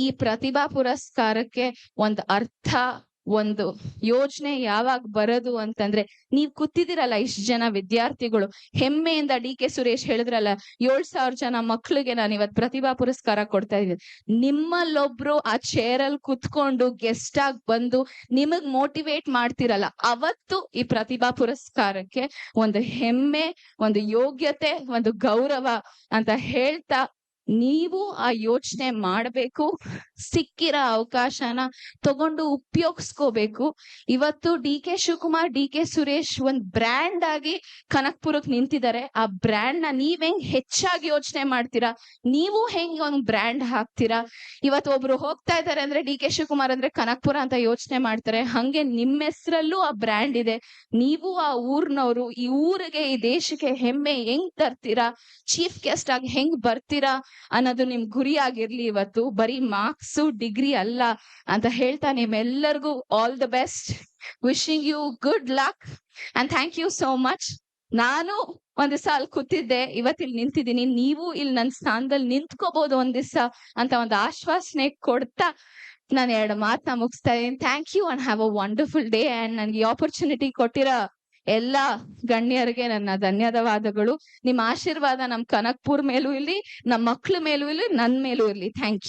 ಈ ಪ್ರತಿಭಾ ಪುರಸ್ಕಾರಕ್ಕೆ ಒಂದ್ ಅರ್ಥ, ಒಂದು ಯೋಜನೆ ಯಾವಾಗ ಬರೋದು ಅಂತಂದ್ರೆ, ನೀವ್ ಕೂತಿದಿರಲ್ಲ ಇಷ್ಟ ಜನ ವಿದ್ಯಾರ್ಥಿಗಳು, ಹೆಮ್ಮೆಯಿಂದ ಡಿ.ಕೆ. ಸುರೇಶ್ ಹೇಳಿದ್ರಲ್ಲ 7,000 ಜನ ಮಕ್ಳಿಗೆ ನಾನು ಇವತ್ ಪ್ರತಿಭಾ ಪುರಸ್ಕಾರ ಕೊಡ್ತಾ ಇದ್ದೀನಿ. ನಿಮ್ಮಲ್ಲೊಬ್ರು ಆ ಚೇರ್ ಅಲ್ಲಿ ಕುತ್ಕೊಂಡು ಗೆಸ್ಟ್ ಆಗಿ ಬಂದು ನಿಮಗ್ ಮೋಟಿವೇಟ್ ಮಾಡ್ತಿರಲ್ಲ, ಅವತ್ತು ಈ ಪ್ರತಿಭಾ ಪುರಸ್ಕಾರಕ್ಕೆ ಒಂದು ಹೆಮ್ಮೆ, ಒಂದು ಯೋಗ್ಯತೆ, ಒಂದು ಗೌರವ ಅಂತ ಹೇಳ್ತಾ, ನೀವು ಆ ಯೋಚನೆ ಮಾಡ್ಬೇಕು. ಸಿಕ್ಕಿರೋ ಅವಕಾಶನ ತಗೊಂಡು ಉಪಯೋಗಿಸ್ಕೋಬೇಕು. ಇವತ್ತು ಡಿ.ಕೆ. ಶಿವಕುಮಾರ್, ಡಿ.ಕೆ. ಸುರೇಶ್ ಒಂದ್ ಬ್ರ್ಯಾಂಡ್ ಆಗಿ ಕನಕ್ಪುರಕ್ ನಿಂತಿದ್ದಾರೆ. ಆ ಬ್ರ್ಯಾಂಡ್ ನ ನೀವ್ ಹೆಂಗ್ ಹೆಚ್ಚಾಗಿ ಯೋಚನೆ ಮಾಡ್ತೀರಾ, ನೀವು ಹೆಂಗ್ ಒಂದ್ ಬ್ರ್ಯಾಂಡ್ ಹಾಕ್ತೀರಾ. ಇವತ್ತು ಒಬ್ರು ಹೋಗ್ತಾ ಇದಾರೆ ಅಂದ್ರೆ ಡಿ.ಕೆ. ಶಿವಕುಮಾರ್ ಅಂದ್ರೆ ಕನಕ್ಪುರ ಅಂತ ಯೋಚನೆ ಮಾಡ್ತಾರೆ. ಹಂಗೆ ನಿಮ್ಮ ಹೆಸರಲ್ಲೂ ಆ ಬ್ರ್ಯಾಂಡ್ ಇದೆ. ನೀವು ಆ ಊರ್ನವ್ರು, ಈ ಊರಿಗೆ, ಈ ದೇಶಕ್ಕೆ ಹೆಮ್ಮೆ ಹೆಂಗ್ ತರ್ತೀರಾ, ಚೀಫ್ ಗೆಸ್ಟ್ ಆಗಿ ಹೆಂಗ್ ಬರ್ತೀರಾ ಅನ್ನೋದು ನಿಮ್ ಗುರಿ ಆಗಿರ್ಲಿ. ಇವತ್ತು ಬರೀ ಮಾರ್ಕ್ಸ್ ಡಿಗ್ರಿ ಅಲ್ಲ ಅಂತ ಹೇಳ್ತಾ, ನಿಮ್ಮೆಲ್ಲರಿಗೂ all the best, wishing you good luck and thank you so much. ನಾನು ಒಂದ್ ದಿವಸ ಅಲ್ಲಿ ಕೂತಿದ್ದೆ, ಇವತ್ತಿಲ್ಲಿ ನಿಂತಿದ್ದೀನಿ. ನೀವು ಇಲ್ಲಿ ನನ್ನ ಸ್ಥಾನದಲ್ಲಿ ನಿಂತ್ಕೋಬಹುದು ಒಂದ್ ದಿವಸ ಅಂತ ಒಂದು ಆಶ್ವಾಸನೆ ಕೊಡ್ತಾ ನಾನು 2 ಮಾತನ್ನ ಮುಗಿಸ್ತಾ ಇದ್ದೀನಿ. Thank you and have a wonderful day. And ನನ್ಗೆ ಈ ಆಪರ್ಚುನಿಟಿ ಕೊಟ್ಟಿರೋ ಎಲ್ಲಾ ಗಣ್ಯರಿಗೆ ನನ್ನ ಧನ್ಯವಾದಗಳು. ನಿಮ್ಮ ಆಶೀರ್ವಾದ ನಮ್ ಕನಕ್ಪುರ್ ಮೇಲೂ ಇರ್ಲಿ, ನಮ್ಮ ಮಕ್ಳ ಮೇಲೂ ಇರ್ಲಿ, ನನ್ ಮೇಲೂ ಇರ್ಲಿ. Thank you.